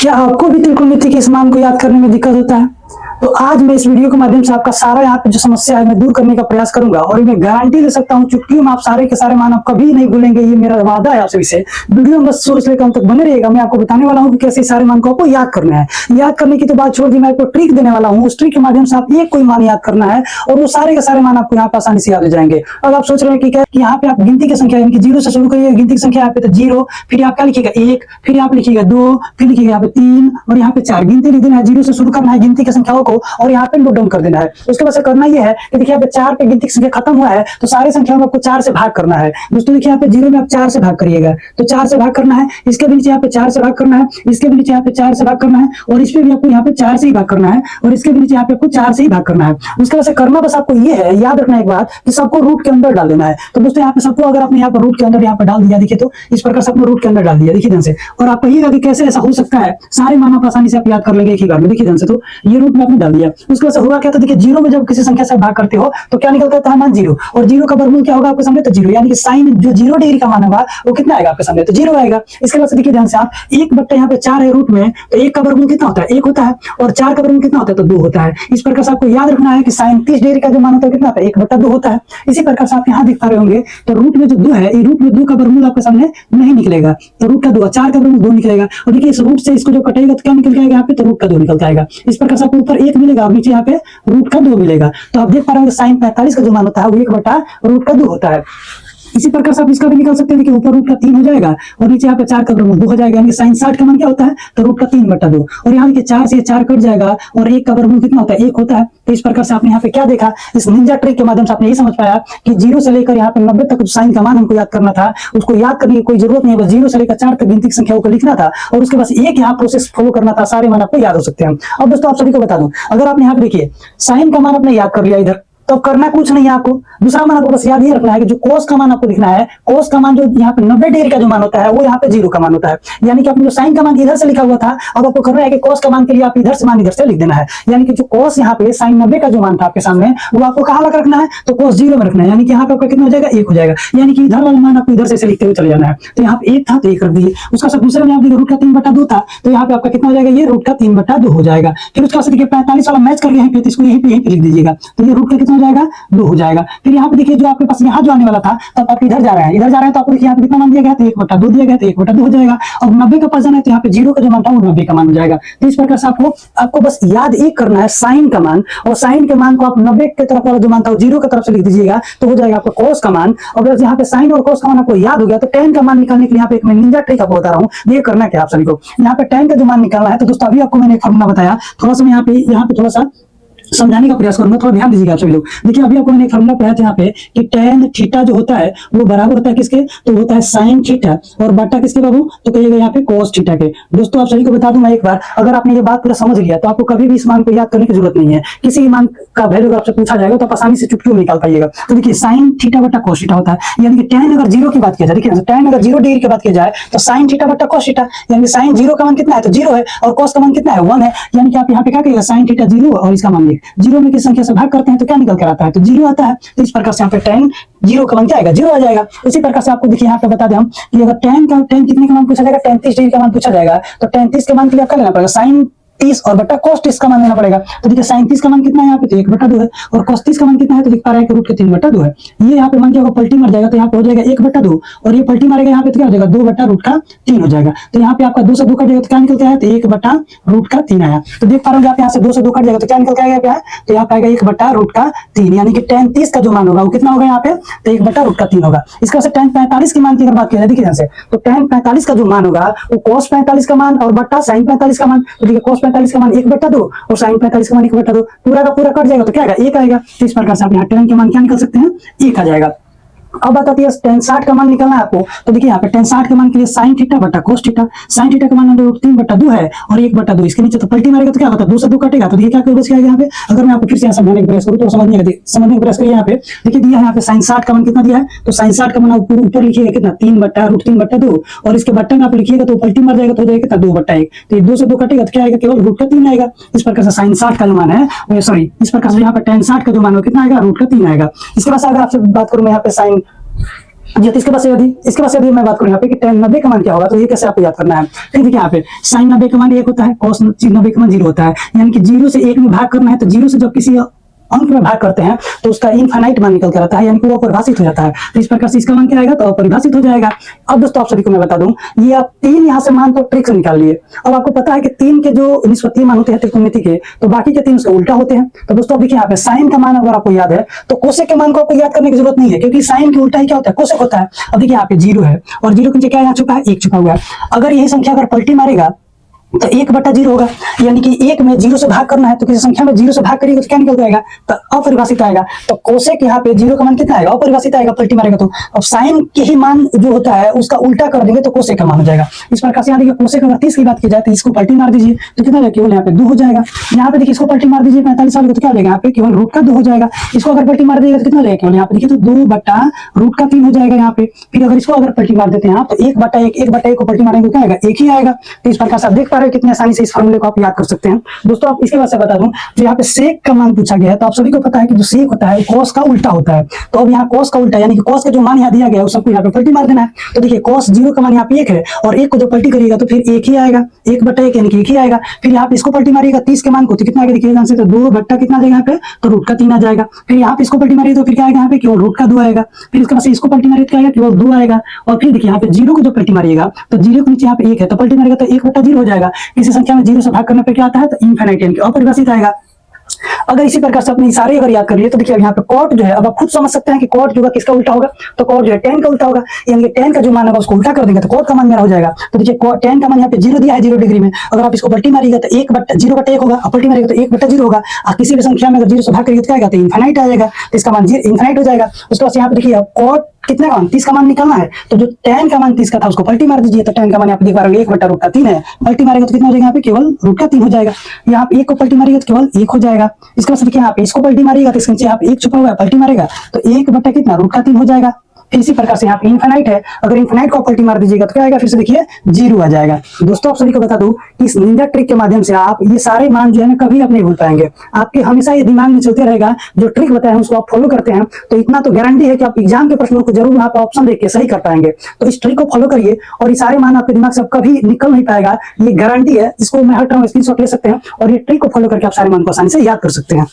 क्या आपको भी त्रिकोणमिति के इस मान को याद करने में दिक्कत होता है? तो आज मैं इस वीडियो के माध्यम से आपका सारा यहाँ पे जो समस्या है मैं दूर करने का प्रयास करूंगा और मैं गारंटी दे सकता हूँ चुटकियों में आप सारे के सारे मान आप कभी नहीं भूलेंगे। ये मेरा वादा है आपसे। से वीडियो में बस शुरू से लेकर अंत तक बने रहेगा। मैं आपको बताने वाला हूँ कि कैसे सारे मान को आपको याद करना है। याद करने की तो बात छोड़ दी, मैं आपको ट्रिक देने वाला हूँ। उस ट्रिक के माध्यम से आप एक कोई मान याद करना है और वो सारे के सारे मान आपको यहाँ पर आसानी से याद हो जाएंगे। अब आप सोच रहे हैं कि क्या यहाँ पे आप गिनती की संख्या यानी कि जीरो से शुरू करिए। गिनती की संख्या यहाँ पे तो जीरो, फिर आप क्या लिखिएगा एक, फिर आप लिखिएगा दो, फिर लिखिएगा यहाँ पे तीन और यहाँ पे चार। गिनती लिख देना है, जीरो से शुरू करना है गिनती की संख्याओं को और यहाँ पे नोट डाउन कर देना है। उसके बाद से करना यह है कि देखिए यहाँ पे चार पे गिनती की संख्या खत्म हुआ है तो सारी संख्याओं में आपको चार से भाग करना है। दोस्तों देखिए यहाँ पे जीरो में आप चार से भाग करिएगा तो चार से भाग करना है, इसके भी नीचे यहाँ पे चार से भाग करना है, इसके भी नीचे यहाँ पे चार से भाग करना है और इस पे भी आपको यहाँ पे चार से ही भाग करना है और इसके भी नीचे यहाँ पे आपको चार से ही भाग करना है। उसके बाद से करना बस आपको ये है, याद रखना एक बात कि सबको रूट के अंदर डाल देना है। तो दोस्तों यहाँ पे सबको अगर आपने यहाँ पर रूट के अंदर यहाँ पे डाल दिया, देखिए तो इस प्रकार सबको रूट के अंदर डाल दिया, देखिए ध्यान से। और आप कहिएगा कि कैसे ऐसा हो सकता है, सारे मान आप आसानी से आप याद कर लेंगे एक ही बार में, देखिए ध्यान से। तो ये रूट में आपने डाल दिया। उसके बाद से हुआ क्या, तो देखिए जीरो में जब किसी संख्या से भाग करते हो तो क्या निकलता है मान जीरो, और जीरो का वर्गमूल क्या होगा आपके सामने, तो जीरो, यानी कि साइन जो 0 डिग्री का मान होगा वो कितना आएगा आपके सामने, तो जीरो आएगा। इसके बाद से देखिए ध्यान से आप एक बट्टा यहाँ पे चार है रूट में, तो एक का वर्गमूल कितना होता है, एक होता है, और चार का वर्गमूल कितना होता है, तो दो होता है। इस प्रकार से आपको याद रखना है कि साइन 30 डिग्री का जो मान होता है कितना होता है, एक बट्टा दो होता है। इसी प्रकार से आप यहाँ देख पा रहे होंगे तो रूट में जो दो है, रूट में दो का वर्गमूल आपके सामने नहीं निकलेगा, तो रूट का दो, चार का वर्गमूल दो निकलेगा। और देखिए इस रूट से इसको जो कटेगा तो क्या निकल जाएगा यहाँ पे, तो रूट का दो निकल आएगा। इस प्रकार से आपको ऊपर एक मिलेगा और नीचे यहाँ पे रूट का दो मिलेगा। तो आप देख पा रहे होंगे साइन 45 का जो मान होता है वो एक बटा रूट का दो होता है। इसी प्रकार से आप इसका भी निकल सकते हैं कि ऊपर रूट का 3 हो जाएगा और नीचे यहाँ पे 4 का वर्गमूल 2 हो जाएगा, यानी साइन 60 का मान क्या होता है, तो रूट का 3 बटा 2। और यहाँ देखिए 4 से 4 कट जाएगा और 1 का वर्गमूल कितना होता है, 1 होता है। तो इस प्रकार से आपने यहाँ पे क्या देखा, इस निंजा ट्रिक के माध्यम से आपने ये समझ पाया कि जीरो से लेकर यहाँ पे 90 तक साइन का मान हमको याद करना था। उसको याद करने की कोई जरूरत नहीं है, बस जीरो से लेकर 4 तक गिनती की संख्याओं को लिखना था और उसके बाद एक यहाँ प्रोसेस फॉलो करना था, सारे मान आपको याद हो सकते हैं। अब दोस्तों आप सभी को बता दूं, अगर आपने यहाँ पे देखिए साइन का मान आपने याद कर लिया इधर, तो करना कुछ नहीं है आपको। दूसरा मान आपको बस याद ये रखना है कि जो कोस का मान आपको लिखना है, कोस का मान जो यहाँ पे 90 डिग्री का जो मान होता है वो यहाँ पे जीरो का मान होता है। यानी कि आपने जो साइन का मान इधर से लिखा हुआ था, अब आपको करना है कि कोस का मान के लिए आप इधर से मान इधर से लिख देना है। यानी कि जो कोस यहाँ पे साइन 90 का जो मान था आपके सामने वो आपको कहाँ लगा रखना है, तो कोस जीरो में रखना है। यानी कि यहाँ पे आपका कितना हो जाएगा, एक हो जाएगा। यानी कि इधर वाला मान आपको इधर से लिखते हुए चले जाना है। तो यहाँ पे एक था तो एक रख दिए। उसका सब दूसरे में आप रूट का 3 बटा 2 था तो यहाँ पे आपका कितना हो जाएगा, ये रूट का 3 बटा 2 हो जाएगा। फिर उसका देखिए 45 वाला मैच करके यहीं पे इसको यहीं पे लिख दीजिएगा, तो ये रूट का कितना हो जाएगा, 2 हो जाएगा। फिर यहाँ पे देखिए जो आपके पास यहाँ जो आने वाला था, तब आप इधर जा रहे हैं, इधर जा रहे हैं तो आपको देखिए यहाँ पे कितना मान दिया गया, तो 1 बटा 2 दिया गया, तो 1 बटा 2 हो जाएगा। अब 90 का पास जाना है तो यहाँ पे जीरो का जो मान था वो 90 का मान हो जाएगा। तो इस प्रकार से आपको बस याद एक करना है साइन का मान, और साइन के मान को आप 90 की तरफ वाला जो मान था वो जीरो की तरफ से लिख दीजिएगा तो हो जाएगा आपको कोस का मान। और अगर यहाँ पे साइन और कोस का मान आपको याद हो गया तो tan का मान निकालने के लिए यहाँ पे एक मैं निंजा ट्रिक आपको बता रहा हूँ। ये करना क्या आप सभी को, यहाँ पे tan का जो मान निकालना है, तो दोस्तों अभी आपको मैंने एक फॉर्मूला बताया, थोड़ा सा मैं यहाँ पे थोड़ा सा समझाने का प्रयास करूंगा, थोड़ा ध्यान दीजिएगा आप सभी लोग। देखिए अभी आपको मैंने एक फॉर्मूला पढ़ाया था यहाँ पे कि tan थीटा जो होता है वो बराबर होता है किसके, तो होता है साइन थीटा, और बटा किसके बाबू, तो कहिएगा यहाँ पे cos थीटा के। दोस्तों आप सभी को बता दूं मैं एक बार, अगर आपने ये बात पूरा समझ लिया तो आपको कभी भी इस मान को याद करने की जरूरत नहीं है। किसी भी मान का वैल्यू अगर आपसे पूछा जाएगा तो आप आसानी से चुटकियों निकाल पाइएगा। तो देखिए साइन थीटा बटा cos थीटा होता है, यानी कि tan अगर जीरो की बात किया जाए, देखिए tan अगर 0 डिग्री की बात किया जाए तो साइन थीटा बटा cos थीटा, यानी साइन जीरो का मान कितना है, तो जीरो है, और cos का मान कितना है, 1 है। यानी कि आप यहाँ पे क्या कहिएगा, साइन थीटा जीरो और इसका मान जीरो में किस संख्या से भाग करते हैं तो क्या निकल कर आता है, तो जीरो आता है। तो इस प्रकार से यहाँ पे tan जीरो का मान क्या आएगा, जीरो आ जाएगा। उसी प्रकार से आपको देखिए यहाँ पे बता दें हम कि अगर tan कितने का मान पूछा जाएगा, tan 30 डिग्री का मान पूछा जाएगा, तो tan 30 के मान के लिए आपका लेना पड़ेगा साइन 30 और बटा cos 30 का मान लेना पड़ेगा। तो देखिए साइन 30 का मान कितना है यहाँ पे, तो 1 बटा 2 है, और cos 30 का मान कितना है, तो दिख पा रहा है कि रूट के 3 बटा 2 है। ये यहाँ पे मान क्या होगा, पलटी मार जाएगा तो यहाँ पे हो जाएगा 1 बटा 2, और ये पलटी मारेगा यहाँ पे तो क्या हो जाएगा, 2 बटा रूट का 3 हो जाएगा। तो यहाँ पे आपका 2 से 2 कट जाएगा तो क्या निकल के आया, तो 1 बटा रूट का 3 आया। तो देख पा रहे हो आप यहाँ से 2 से 2 कट जाएगा तो क्या निकल के आएगा, क्या है, तो यहाँ पे आएगा 1 बटा रूट का 3, यानी कि tan 30 का जो मान होगा वो कितना होगा यहाँ पे, तो 1 बटा रूट का 3 होगा। इसका से tan 45 की मान की अगर बात की जाए, देखिए से तो tan 45 का जो मान होगा वो cos 45 का मान और बटा sin 45 का मान। तो देखिए cos 45 का मान 1 बटा 2 और sin 45 का मान 1 बटा 2, पूरा का पूरा कट जाएगा तो क्या आएगा, 1 आएगा। तो इस प्रकार से आप यहाँ tan के मान क्या निकल सकते हैं, 1 आ जाएगा। अब बात आती है tan 60 का मान निकालना है आपको। तो देखिए यहाँ पे tan 60 के मान के लिए sin थीटा बटा cos थीटा, sin थीटा का मान रूट 3 बटा 2 है और 1 बटा 2 इसके नीचे तो पलटी मारेगा तो क्या होता है, 2 से 2 कटेगा। तो देखिए क्या बच जाएगा यहाँ पे, अगर मैं आपको फिर से यहाँ समझाने का प्रयास करूँ तो समझने का प्रयास करिए। यहाँ पे देखिए दिया है यहाँ पे sin 60 का मान कितना दिया है, तो sin 60 का मान आप ऊपर लिखिएगा कितना, 3 बटा रूट 3 बटा 2, और इसके बट्टा में आप लिखिएगा तो पलटी मार जाएगा तो हो जाएगा कितना, 2 बटा 1। तो 2 से 2 कटेगा तो क्या आएगा, केवल रूट का 3 आएगा। इस प्रकार से sin 60 का जो मान है, सॉरी इस प्रकार से यहाँ पे tan 60 का जो मान है कितना आएगा, रूट का 3 आएगा। इसके बाद अगर आपसे बात करूँ मैं यहाँ पे sin इसके बाद से यदि मैं बात करूं यहाँ पे कि tan 90 का मान क्या होगा, तो ये कैसे आपको याद करना है। ठीक देखिए यहाँ पे sin 90 का मान 1 होता है, cos 90 का मान 0 होता है, यानी कि 0 से 1 में भाग करना है, तो 0 से जब किसी अंक में भाग करते हैं तो उसका इनफाइनाइट मान निकल कर आता है, यानी कि वो अपरिभाषित हो जाता है। तो इस प्रकार से इसका मान क्या आएगा, तो अपरिभाषित हो जाएगा। अब दोस्तों आप सभी को मैं बता दूं, ये आप 3 यहाँ से मान तो ट्रिक से निकाल लिए। अब आपको पता है कि 3 के जो निष्पत्तीय मान होते हैं त्रिकोणमिति के, तो बाकी के 3 उसके उल्टा होते हैं। तो दोस्तों देखिए यहाँ पे साइन का मान अगर आपको याद है, तो कोसेक के मान को आपको याद करने की जरूरत नहीं है, क्योंकि साइन के उल्टा ही क्या होता है, कोसेक होता है। अब देखिए यहाँ पे 0 है और 0 के नीचे क्या यहाँ छुपा है, 1 छुपा हुआ है। अगर यही संख्या अगर पलटी मारेगा तो 1/0 होगा, यानी कि 1 में 0 से भाग करना है, तो किसी संख्या में 0 से भाग करिएगा तो क्या निकल जाएगा, तो अपरिभाषित आएगा। तो कोसेक यहाँ पे 0 का मान कितना आएगा, अपरिभाषित आएगा पलटी मारेगा तो। अब साइन के ही मान जो होता है उसका उल्टा कर देंगे तो कोसेक का मान हो जाएगा। इस प्रकार से यहाँ देखिए कोसेक अगर 30 की बात की जाए तो इसको पलटी मार दीजिए तो कितना केवल यहाँ पे 2 हो जाएगा। यहाँ पे देखिए इसको पलटी मार दीजिए 45 वाले को, तो क्या हो जाएगा यहाँ पे केवल √2 हो जाएगा। इसको अगर पलटी मार देगा तो कितना जाएगा, केवल यहाँ पे देखिए तो 2/√3 हो जाएगा यहाँ पे। फिर अगर इसको अगर पलटी मार देते हैं तो 1/1 को पलटी मारेंगे तो क्या आएगा, 1 ही आएगा। तो इस प्रकार से आप देख पा रहे हो कितनी आसानी से फॉर्मूले को आप याद कर सकते हैं। दोस्तों आप इसके बाद से बता दूं, जो यहाँ पे सेक का मान पूछा गया है, तो आप सभी को पता है कि जो सेक होता है कॉस का उल्टा होता है। तो अब यहाँ कॉस का उल्टा, यानी कि कॉस का जो मान यहाँ दिया गया है उस सबको यहाँ पे पलटी मार देना है। तो देखिए cos 0 का मान यहाँ पे 1 है और 1 को जो पलटी करिएगा तो फिर 1 ही आएगा, 1/1 यानी कि 1 ही आएगा। फिर यहाँ पे इसको पलटी मारिएगा 30 के मान को, तो कितना आएगा देखिए ध्यान से, तो 2 कितना जाएगा यहाँ पे, तो √3 आ जाएगा। फिर यहाँ पे इसको पलटी मारिए तो फिर क्या आएगा यहाँ पे, केवल √2 आएगा। फिर इसके बाद इसको पलटी मारिए तो क्या आएगा, केवल 2 आएगा। और फिर देखिए यहाँ पे 0 को जो पलटी मारिएगा तो 0 के नीचे यहाँ पे 1 है, तो पलटी मारिएगा तो 1/0 हो जाएगा। इसी संख्या में 0 से भाग करने पे क्या आता है, तो इनफाइनाइट यानी कि अपरिभाषित आएगा। अगर इसी प्रकार से अपने इशारे अगर याद कर लिए तो देखिए यहाँ पे कॉट जो है, अब आप खुद समझ सकते हैं कि कॉट जो है किसका उल्टा होगा, तो कॉट जो है tan का उल्टा होगा, यानी कि tan का जो मान है उसको उल्टा कर देंगे तो कॉट का मान मेरा हो जाएगा। तो देखिए tan का मान यहाँ पे 0 दिया है 0 डिग्री में, अगर आप इसको पलटी मारिएगा तो 1/0/1 होगा, पलटी मारिएगा तो 1/0 होगा। किसी भी संख्या में अगर 0 से भाग करिएगा तो क्या आएगा, तो इनफाइनाइट आ जाएगा, तो इसका मान इनफाइनाइट हो जाएगा। उसके बाद यहाँ पे देखिए कॉट कितना का मान 30 का मान निकालना है, तो जो tan का मान 30 का था उसको पलटी मार दीजिए, तो tan का मान यहाँ पे देख पा रहे 1/√3 है, पलटी मारेगा तो कितना हो जाएगा यहाँ पे, केवल √3 हो जाएगा। यहाँ पे 1 को पलटी मारिएगा तो केवल 1 हो जाएगा। इसके बाद देखिए यहाँ पे इसको पलटी मारिएगा तो इसके नीचे यहाँ पे 1 छुपा हुआ है, पलटी मारेगा तो 1/कितना √3 हो जाएगा। फिर इसी प्रकार से यहाँ पे इनफाइनाइट है, अगर इनफाइनाइट को पलटी मार दीजिएगा तो क्या आएगा, फिर से देखिए 0 आ जाएगा। दोस्तों आप सभी को बता दूं कि इस निंजा ट्रिक के माध्यम से आप ये सारे मान जो है ना कभी आप नहीं भूल पाएंगे, आपके हमेशा ये दिमाग में चलते रहेगा। जो ट्रिक बताया है उसको आप फॉलो करते हैं तो इतना तो गारंटी है कि आप एग्जाम के प्रश्नों को जरूर आप ऑप्शन देख के सही कर पाएंगे। तो इस ट्रिक को फॉलो करिए और ये सारे मान आपके दिमाग से कभी निकल नहीं पाएगा, ये गारंटी है। इसको मैं हर टाइम स्क्रीनशॉट ले सकते हैं और ये ट्रिक को फॉलो करके आप सारे मान को आसानी से याद कर सकते हैं।